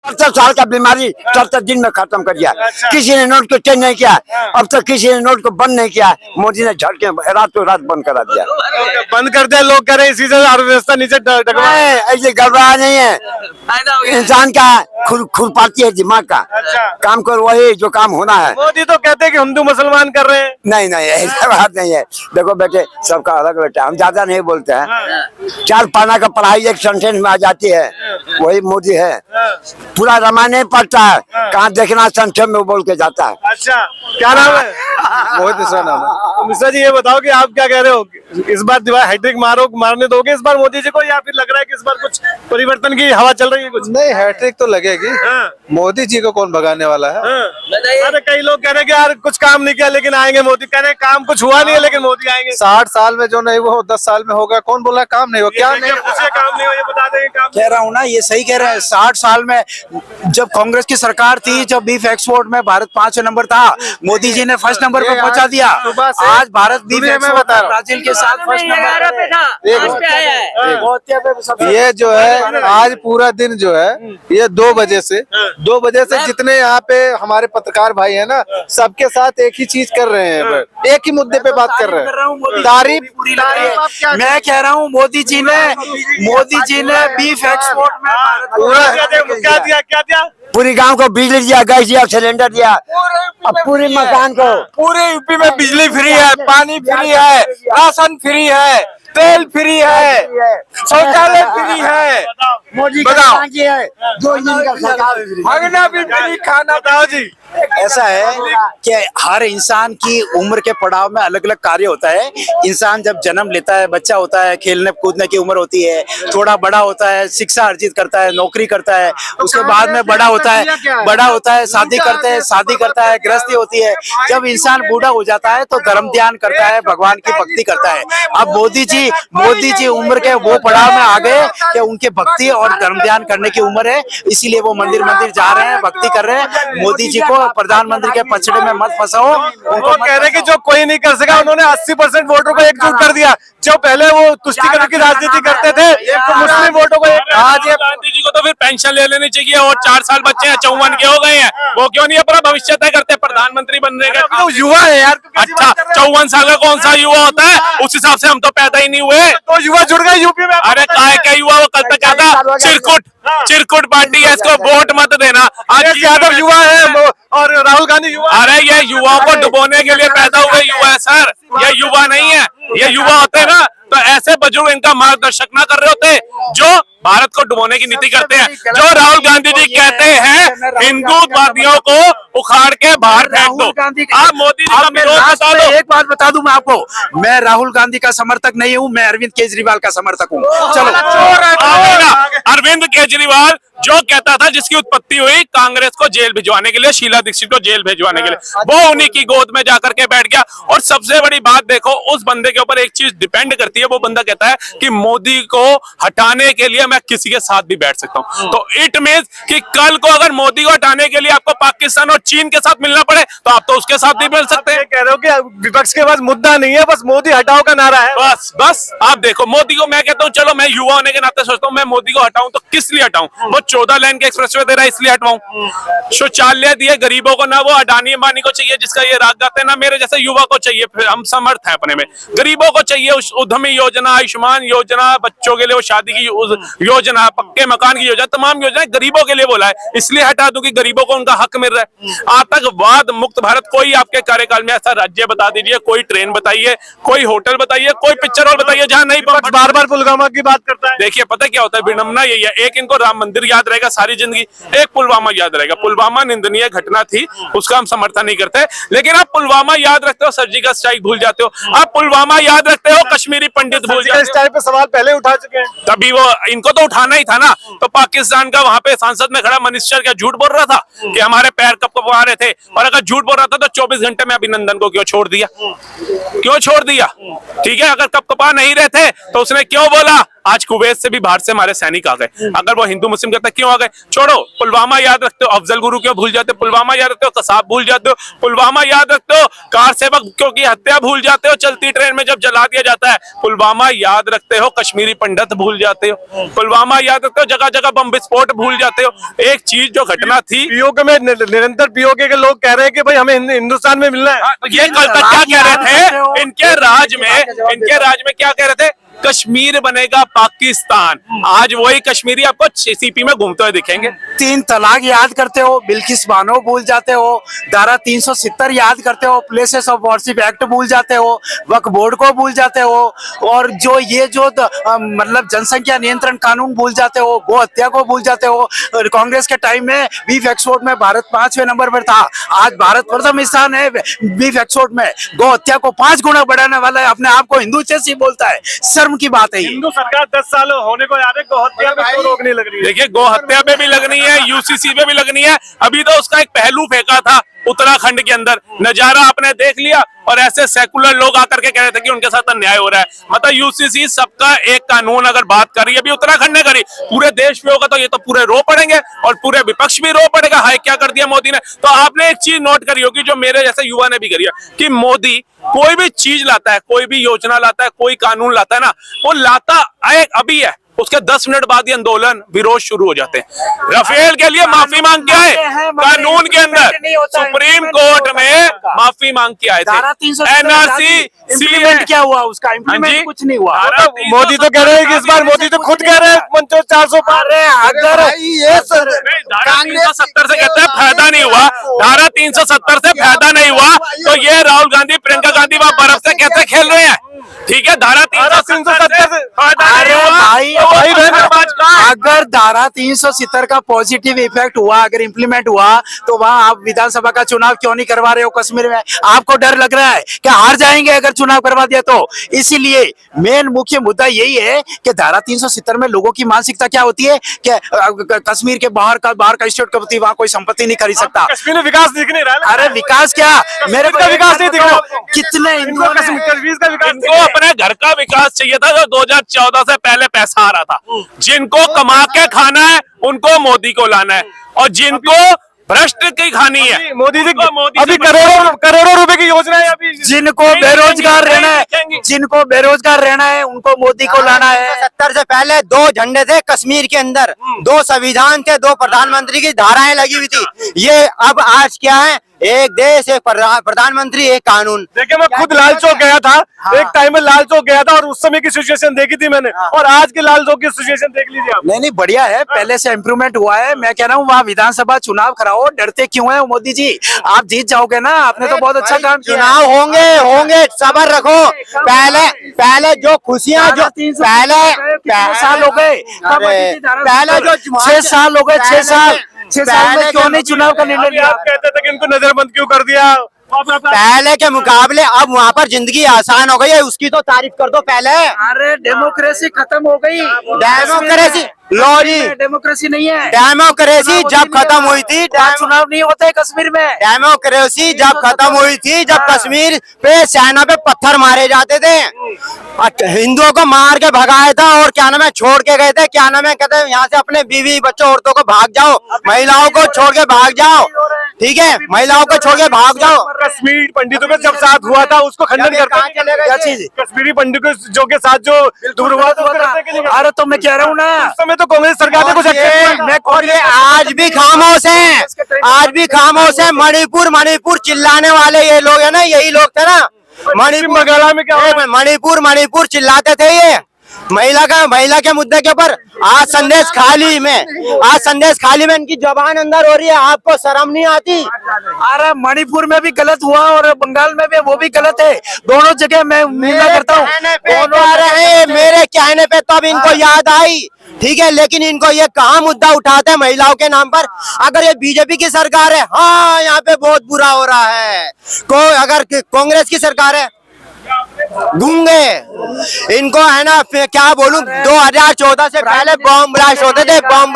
70 साल का बीमारी 70 दिन में खत्म कर दिया। किसी ने नोट को चेंज नहीं किया, अब तक किसी ने नोट को बंद नहीं किया। मोदी ने झटके रातों रात बंद करा दिया। बंद कर दिया, लोग कह रहे हैं इसी से अर्थव्यवस्था नीचे ऐसे घबराया नहीं है, इंसान का खुरपाती है दिमाग का। काम करो वही जो काम होना है। मोदी तो कहते हैं कि हिंदू मुसलमान कर रहे हैं। नहीं नहीं, ऐसा बात नहीं है। देखो बेटे, सबका अलग अलग है, हम ज्यादा नहीं बोलते हैं। 4 पाना का पढ़ाई एक सेंटेंस में आ जाती है, वही मोदी है। पूरा रामायण नहीं पढ़ता है, कहाँ देखना संक्षेप में बोल के जाता है। अच्छा, क्या नाम है? मोहित मिश्रा नाम है। मिश्रा जी, ये बताओ कि आप क्या कह रहे हो, इस बार दीवार हैट्रिक मारने दोगे इस बार मोदी जी को, या फिर लग रहा है कि इस बार कुछ परिवर्तन की हवा चल रही है? कुछ नहीं, हैट्रिक तो लगेगी। मोदी जी को कौन भगाने वाला है? अरे कई लोग कह रहे हैं कि यार कुछ काम नहीं किया लेकिन आएंगे मोदी, कह रहे हैं काम कुछ हुआ नहीं है लेकिन मोदी आएंगे। 60 साल में जो नहीं वो 10 साल में होगा। कौन बोला काम नहीं हो? क्या नहीं काम नहीं हो, ये बता देंगे काम। कह रहा हूँ ना, ये सही कह रहे हैं। 60 साल में जब कांग्रेस की सरकार थी, जब बीफ एक्सपोर्ट में भारत 5 नंबर था, मोदी जी ने फर्स्ट नंबर पर पहुंचा दिया। आज भारत बीफ एक्सपोर्ट में ब्राजील के साथ फर्स्ट नंबर पे था। ये जो है आज पूरा दिन जो है, ये 2 बजे से जितने यहाँ पे हमारे पत्रकार भाई है ना, सबके साथ एक ही चीज कर रहे हैं, एक ही मुद्दे पे बात कर रहे हैं। तारीफ पूरी। मैं कह रहा हूँ मोदी जी ने बीफ एक्सपोर्ट में क्या दिया? पूरी गांव को बिजली दिया, गैस दिया, सिलेंडर दिया, अब पूरे मकान को। पूरे यूपी में बिजली फ्री है, पानी फ्री है, राशन फ्री है, तेल फ्री है, शौचालय फ्री है। मोदी बताओ। भागना भी फ्री, खाना। बताओ जी। ऐसा है कि हर इंसान की उम्र के पड़ाव में अलग अलग कार्य होता है। इंसान जब जन्म लेता है, बच्चा होता है, खेलने कूदने की उम्र होती है, थोड़ा बड़ा होता है, शिक्षा अर्जित करता है, नौकरी करता है, उसके बाद में बड़ा होता है, शादी करता है, गृहस्थी होती है। जब इंसान बूढ़ा हो जाता है तो धर्म ध्यान करता है, भगवान की भक्ति करता है। अब मोदी जी उम्र के वो पड़ाव में आ गए कि उनके भक्ति और धर्म ध्यान करने की उम्र है, इसीलिए वो मंदिर जा रहे हैं, भक्ति कर रहे हैं। मोदी जी को प्रधानमंत्री के पछड़े में मत फंसाओ। उनको कह रहे हैं कि जो कोई नहीं कर सका, उन्होंने 80% वोटों को एकजुट कर दिया। जो पहले वो तुष्टीकरण की राजनीति करते थे, तो मुस्लिम वोटों को आज गांधी जी को तो फिर पेंशन ले लेनी चाहिए, और 4 साल बच्चे हैं, 54 के हो गए हैं, वो क्यों नहीं अपना भविष्य तय करते? प्रधानमंत्री बनने का तो युवा है यार। अच्छा, 54 साल का कौन सा युवा होता है? उस हिसाब से हम तो पैदा ही नहीं हुए। तो युवा जुड़ गए यूपी में। अरे काय क्या युवा? वो कल तक क्या था? चिरकुट पार्टी है, इसको वोट मत देना। आज यादव युवा है और राहुल गांधी युवा। अरे ये युवाओं को डुबोने के लिए पैदा हुए युवा है सर, ये युवा नहीं है। ये युवा होते हैं ना, तो ऐसे बुजुर्ग इनका मार्गदर्शक ना कर रहे होते जो भारत को डुबोने की नीति करते हैं। जो राहुल गांधी जी कहते हैं हिंदुत्ववादियों को उखाड़ के बाहर फेंक दो। आप मोदी जी का विरोध बता दो। एक बात बता दूं मैं आपको, मैं राहुल गांधी का समर्थक नहीं हूं, मैं अरविंद केजरीवाल का समर्थक हूं। चलो, अरविंद केजरीवाल जो कहता था, जिसकी उत्पत्ति हुई कांग्रेस को जेल भिजवाने के लिए, शीला दीक्षित को जेल भिजवाने के लिए, वो उन्हीं की गोद में जाकर के बैठ गया। और सबसे बड़ी बात देखो, उस बंदे के ऊपर एक चीज डिपेंड करती है। वो बंदा कहता है कि मोदी को हटाने के लिए मैं किसी के साथ भी बैठ सकता हूं। तो इट मींस कि कल को अगर मोदी को हटाने के लिए आपको पाकिस्तान और चीन के साथ मिलना पड़े, तो आप तो उसके साथ भी मिल सकते हैं। कह रहे हो कि विपक्ष के पास मुद्दा नहीं है, बस मोदी हटाओ का नारा है। बस आप देखो, मोदी को मैं कहता हूं, चलो मैं युवा होने के नाते सोचता हूं, मैं मोदी को हटाऊं तो किस लिए हटाऊं? वो 14 लाइन के एक्सप्रेसवे दे रहा है, इसलिए हटवाऊं? शौचालय दिए गरीबों को, ना वो अडानी अंबानी को चाहिए जिसका ये राग गाते हैं, ना मेरे जैसे युवा को चाहिए। फिर हम समर्थ है अपने में। गरीबों को चाहिए उद्यमी योजना, आयुष्मान योजना, बच्चों के लिए वो शादी की योजना, पक्के मकान की योजना, तमाम योजनाएं गरीबों के लिए बोला है, इसलिए हटा दूं कि गरीबों को उनका हक मिल रहा है। आतंकवाद मुक्त भारत, कोई आपके कार्यकाल में ऐसा राज्य बता दीजिए, कोई ट्रेन बताइए, कोई होटल बताइए, कोई पिक्चर हॉल बताइए जहां नहीं बार बार पुलवामा की बात करता है। देखिए पता क्या होता है, विडंबना यही है, एक इनको राम मंदिर याद रहेगा सारी जिंदगी, एक पुलवामा याद रहेगा। पुलवामा निंदनीय घटना थी, उसका हम समर्थन नहीं करते, लेकिन आप पुलवामा याद रखते हो, सर्जिकल स्ट्राइक भूल जाते हो। आप पुलवामा याद रखते हो, कश्मीरी पंडित भूल जाते हो। इस टाइप पे सवाल पहले उठा चुके हैं, तभी वो इनको तो उठाना ही था ना। तो पाकिस्तान का वहां पे संसद में खड़ा मिनिस्टर क्या झूठ बोल रहा था कि हमारे पैर कब कपा रहे थे? और अगर झूठ बोल रहा था तो 24 घंटे में अभिनंदन को क्यों छोड़ दिया? क्यों छोड़ दिया? ठीक है, अगर कब कपा नहीं रहे थे तो उसने क्यों बोला आज कुवैत से भी बाहर से हमारे सैनिक आ गए। अगर वो हिंदू मुस्लिम कहते क्यों आ गए, छोड़ो, पुलवामा याद रखते हो, अफजल गुरु क्यों भूल जाते हो, पुलवामा याद रखते हो, कसाब भूल जाते हो, पुलवामा याद रखते हो, कार सेवक क्यों की हत्या भूल जाते हो, चलती ट्रेन में जब जला दिया जाता है, पुलवामा याद रखते हो, कश्मीरी पंडित भूल जाते हो, पुलवामा याद रखते हो, जगह जगह बम विस्फोट भूल जाते हो। एक चीज जो घटना थी, पीओके में निरंतर पीओके के लोग कह रहे हैं कि भाई हमें हिंदुस्तान में मिलना है। तो ये कल तक क्या कह रहे थे, इनके राज में क्या कह रहे थे, कश्मीर बनेगा पाकिस्तान। आज वही कश्मीरी आपको सीपी में घूमते हुए दिखेंगे। 3 तलाक याद करते हो, बिल्किस बानो भूल जाते हो, धारा 370 याद करते हो, प्लेसेस ऑफ वर्शिप एक्ट भूल जाते हो, वक्फ बोर्ड को भूल जाते हो, और जो मतलब जनसंख्या नियंत्रण कानून भूल जाते हो, गो हत्या को भूल जाते हो। कांग्रेस के टाइम में बीफ एक्सपोर्ट में भारत 5वें नंबर पर था, आज भारत प्रथम स्थान है बीफ एक्सपोर्ट में। गो हत्या को 5 गुना बढ़ाने वाला है, अपने आप को हिंदू जैसी बोलता है, शर्म की बात है। हिंदू सरकार 10 साल होने को जा रहे, गो हत्या पे क्यों रोक नहीं लग रही है? देखिए, गो हत्या पे भी लगनी है, यूसीसी पे भी लगनी है। अभी तो उसका एक पहलू फेंका था उत्तराखंड के अंदर, नजारा आपने देख लिया, और ऐसे सेकुलर लोग आकर के कह रहे थे कि उनके साथ अन्याय हो रहा है। मतलब यूसीसी सबका एक कानून अगर बात करी, अभी उत्तराखंड ने करी, पूरे देश में होगा तो ये तो पूरे रो पड़ेंगे और पूरे विपक्ष भी रो पड़ेगा, हाय क्या कर दिया मोदी ने। तो आपने एक चीज नोट करी होगी, जो मेरे जैसे युवा ने भी करी है, कि मोदी कोई भी चीज लाता है, कोई भी योजना लाता है, कोई कानून लाता है ना, वो लाता अभी है, उसके 10 मिनट बाद ही आंदोलन विरोध शुरू हो जाते हैं। राफेल के लिए माफी मांग के आए, कानून के अंदर सुप्रीम कोर्ट में माफी मांग के आए थे। एनआरसी इम्प्लीमेंट क्या हुआ उसका? इम्प्लीमेंट कुछ नहीं हुआ। मोदी तो कह रहे हैं कि इस बार मोदी तो खुद कह रहे हैं 400 पार। अगर धारा 370 से कहते हैं फायदा नहीं हुआ, धारा 370 से फायदा नहीं हुआ, तो ये राहुल गांधी, प्रियंका गांधी वहां बर्फ से कैसे खेल रहे हैं? ठीक है, धारा 370 से फायदा नहीं हुआ, अगर धारा 370 का पॉजिटिव इफेक्ट हुआ, अगर इंप्लीमेंट हुआ, तो वहां आप विधानसभा का चुनाव क्यों नहीं करवा रहे हो कश्मीर में? आपको डर लग रहा है कि हार जाएंगे अगर चुनाव करवा दिया तो। इसीलिए मेन मुख्य मुद्दा यही है कि धारा 370 में लोगों की मानसिकता क्या होती है कि कश्मीर के बाहर का स्टेट का वहां कोई संपत्ति नहीं खरीद सकता। कश्मीर में विकास दिख नहीं रहा है। अरे विकास क्या, मेरे को विकास नहीं दिख रहा। कितने कश्मीर का विकास इनको अपने घर का विकास चाहिए था, जो 2014 से पहले पैसा आ रहा था। जिनको कमा के खाना है उनको मोदी को लाना है, और जिनको भ्रष्ट की खानी है, मोदी जी अभी करोड़ों रुपए की योजना है। अभी जिनको बेरोजगार रहना है उनको मोदी को लाना है। 70 से पहले 2 झंडे थे कश्मीर के अंदर, 2 संविधान थे, 2 प्रधानमंत्री की धाराएं लगी हुई थी। ये अब आज क्या है, एक देश, एक प्रधानमंत्री, एक कानून। देखिए, मैं खुद लाल चौक गया था, एक टाइम में लाल चौक गया था, और उस समय की सिचुएशन देखी थी मैंने, और आज के लाल चौक की सिचुएशन देख लीजिए आप। नहीं बढ़िया है, पहले से इम्प्रूवमेंट हुआ है। मैं कह रहा हूँ वहाँ विधानसभा चुनाव कराओ, डरते क्यों है मोदी जी? आप जीत जाओगे ना, आपने तो बहुत अच्छा काम किया। चुनाव होंगे, सब्र रखो। पहले जो खुशियां, जो पहले साल हो गए, पहले जो 6 साल हो गए, 6 साल में क्यों नहीं चुनाव का निर्णय लिया? आप कहते थे कि इनको नजरबंद क्यों कर दिया? पहले के मुकाबले अब वहाँ पर जिंदगी आसान हो गई है, उसकी तो तारीफ कर दो पहले। अरे डेमोक्रेसी खत्म हो गई। डेमोक्रेसी लो जी, डेमोक्रेसी नहीं है। डेमोक्रेसी जब खत्म हुई थी, चुनाव नहीं होते कश्मीर में। डेमोक्रेसी जब खत्म हुई थी, जब कश्मीर पे सेना पे पत्थर मारे जाते थे, हिंदुओं को मार के भगाया था, और क्या नाम है, छोड़ के गए थे, क्या नाम है, कहते हैं यहाँ से अपने बीवी बच्चों औरतों को भाग जाओ, महिलाओं को छोड़ के भाग जाओ। ठीक है, महिलाओं को छोड़ के भाग जाओ। कश्मीर पंडितों के जब साथ हुआ था उसको खंडन करते हैं। क्या चीज? कश्मीरी पंडितों जो के साथ जो दूर हुआ था, अरे तो मैं कह रहा हूँ ना, उस समय तो कांग्रेस सरकार ने कुछ आज भी खामोश हैं, आज भी खामोश है। मणिपुर चिल्लाने वाले ये लोग है ना, यही लोग थे ना। मणिपुर चिल्लाते थे ये महिला के मुद्दे के ऊपर। आज संदेश खाली में इनकी जबान अंदर हो रही है, आपको शर्म नहीं आती? अरे मणिपुर में भी गलत हुआ और बंगाल में भी वो भी गलत है, दोनों जगह मैं निंदा करता हूँ। मेरे कहने पे तो अब इनको याद आई, ठीक है, लेकिन इनको ये कहाँ मुद्दा उठाते हैं महिलाओं के नाम पर? अगर ये बीजेपी की सरकार है, हाँ यहाँ पे बहुत बुरा हो रहा है। अगर कांग्रेस की सरकार है, गूंगे। इनको है ना क्या बोलूं, 2014 से पहले बॉम्ब ब्लास्ट होते थे, बॉम्ब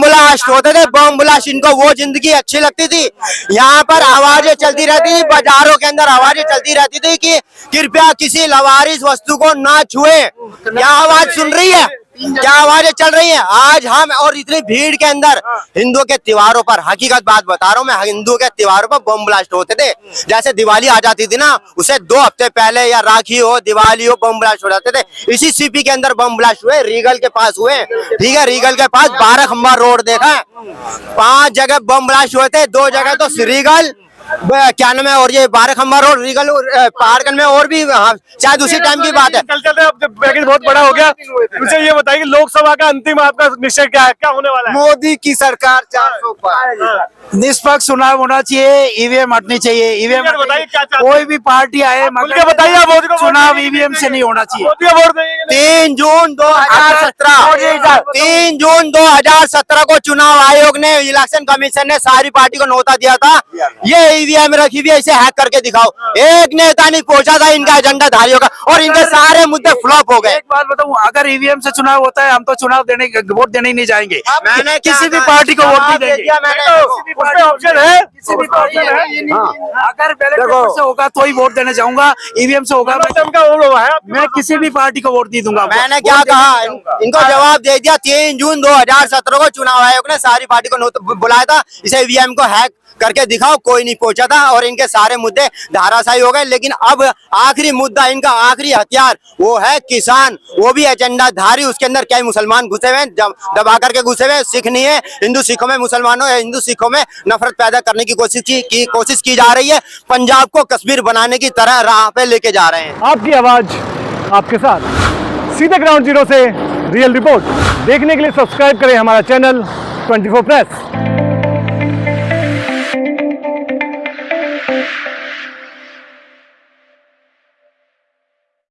ब्लास्ट होते थे, बॉम्ब ब्लास्ट। इनको वो जिंदगी अच्छी लगती थी। यहाँ पर आवाजें चलती रहती थी, बाजारों के अंदर आवाजें चलती रहती थी कि कृपया किसी लवारिस वस्तु को ना छुए। क्या आवाज सुन रही है, क्या आवाजें चल रही हैं आज हम, और इतनी भीड़ के अंदर हिंदुओं के त्योहारों पर, हकीकत बात बता रहा हूँ मैं, हिंदुओं के त्योहारों पर बम ब्लास्ट होते थे। जैसे दिवाली आ जाती थी ना, उसे 2 हफ्ते पहले, या राखी हो, दिवाली हो, बम ब्लास्ट हो जाते थे। इसी सीपी के अंदर बम ब्लास्ट हुए, रीगल के पास हुए, ठीक है, रीगल के पास 12 खंबा रोड देखा है, 5 जगह बम ब्लास्ट हुए थे, 2 जगह तो रीगल क्या नाम है, और ये 12 खंबा रोड, रीगल, पहाड़गंज में, और भी शायद उसी टाइम की बात है। चल चलते अब जब पैकेज बहुत बड़ा हो गया, मुझे ये बताइए कि लोकसभा का अंतिम आपका निश्चय क्या है, क्या होने वाला है? मोदी की सरकार 400 पार। निष्पक्ष चुनाव होना चाहिए, ईवीएम हटनी चाहिए, ईवीएम बताइए क्या चाहते कोई भी पार्टी आए, खुल के बताइए आप, मोदी को वोट चुनाव देंगे? ईवीएम से नहीं होना चाहिए। मोदी को वोट देंगे? 3 जून 2017 को चुनाव आयोग ने, इलेक्शन कमीशन ने सारी पार्टी को नोटा दिया था, ये ईवीएम रखी हुई है, इसे हैक करके दिखाओ। एक नेता नहीं पहुंचा था इनका एजेंडा धारियों का, और इनके सारे मुद्दे फ्लॉप हो गए। एक बात बताऊं, अगर ईवीएम से चुनाव होता है, हम तो चुनाव देने, वोट देने ही नहीं जाएंगे। मैंने किसी भी पार्टी को वोट नहीं देंगे। उसमें ऑप्शन है, किसी भी पार्टी को अगर बैलेट पेपर से होगा तो ही वोट देने जाऊंगा, ईवीएम से होगा मैं किसी भी पार्टी को वोट नहीं दूंगा। मैंने क्या कहा, इनको जवाब दे दिया। 3 जून 2017 को चुनाव आयोग ने सारी पार्टी को बुलाया था, इसे ईवीएम को हैक करके दिखाओ, कोई नहीं पहुंचा था, और इनके सारे मुद्दे धाराशायी हो गए। लेकिन अब आखिरी मुद्दा, इनका आखिरी हथियार, वो है किसान, वो भी एजेंडा धारी। उसके अंदर क्या मुसलमान घुसे हुए हैं, दबा करके घुसे हुए हैं। सिख नहीं है, हिंदू सिखों में, मुसलमानों हिंदू सिखों में नफरत पैदा करने की कोशिश की जा रही है। पंजाब को कश्मीर बनाने की तरह राह पे लेके जा रहे हैं। आपकी आवाज आपके साथ, सीधे ग्राउंड जीरो से रियल रिपोर्ट देखने के लिए सब्सक्राइब करें हमारा चैनल 24 प्रेस।